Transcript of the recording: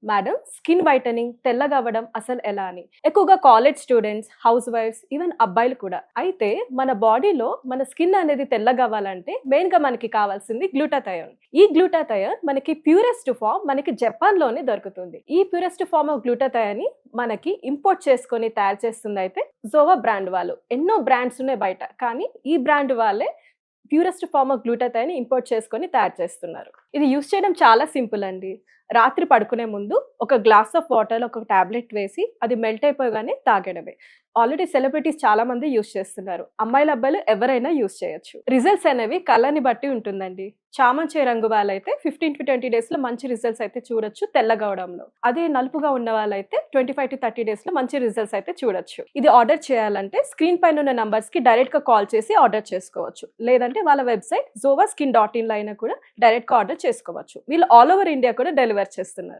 Madam, skin whitening తెల్లగా అవ్వడం అసలు ఎలా అని. ఎక్కువగా కాలేజ్ స్టూడెంట్స్, హౌస్ వైఫ్స్, ఈవెన్ అబ్బాయిలు కూడా. అయితే మన బాడీలో మన స్కిన్ అనేది తెల్లగా అవ్వాలంటే మెయిన్ గా మనకి కావాల్సింది గ్లూటాథయోన్. ఈ గ్లూటాథయోన్ మనకి ప్యూరెస్ట్ ఫామ్ మనకి జపాన్ లోనే దొరుకుతుంది. ఈ ప్యూరెస్ట్ ఫామ్ ఆఫ్ గ్లూటాథయోన్ ని మనకి ఇంపోర్ట్ చేసుకొని తయారు చేస్తుంది అయితే జోవా బ్రాండ్ వాళ్ళు. ఎన్నో బ్రాండ్స్ ఉన్నాయి బయట, కానీ ఈ బ్రాండ్ వాళ్ళే purest form of glutathione import చేసుకొని తయారు చేస్తున్నారు. ఇది యూస్ చేయడం చాలా సింపుల్ అండి. రాత్రి పడుకునే ముందు ఒక గ్లాస్ ఆఫ్ వాటర్ ఒక టాబ్లెట్ వేసి అది మెల్ట్ అయిపోగానే తాగడమే. ఆల్రెడీ సెలబ్రిటీస్ చాలా మంది యూస్ చేస్తున్నారు. అమ్మాయిలు అబ్బాయిలు ఎవరైనా యూస్ చేయొచ్చు. రిజల్ట్స్ అనేవి కలర్ని బట్టి ఉంటుందండి. చామంతి రంగు వాళ్ళైతే 15 to 20 డేస్ లో మంచి రిజల్ట్స్ అయితే చూడొచ్చు తెల్లగా అవడంలో. అదే నలుపుగా ఉన్న వాళ్ళైతే 25 to 30 డేస్ లో మంచి రిజల్ట్స్ అయితే చూడొచ్చు. ఇది ఆర్డర్ చేయాలంటే స్క్రీన్ పైన ఉన్న నంబర్స్ కి డైరెక్ట్ గా కాల్ చేసి ఆర్డర్ చేసుకోవచ్చు. లేదంటే వాళ్ళ వెబ్సైట్ zovaskin.in లో అయినా కూడా డైరెక్ట్ గా ఆర్డర్ చేసుకోవచ్చు. వీళ్ళు ఆల్ ఓవర్ ఇండియా కూడా డెలివర్ చేస్తున్నారు.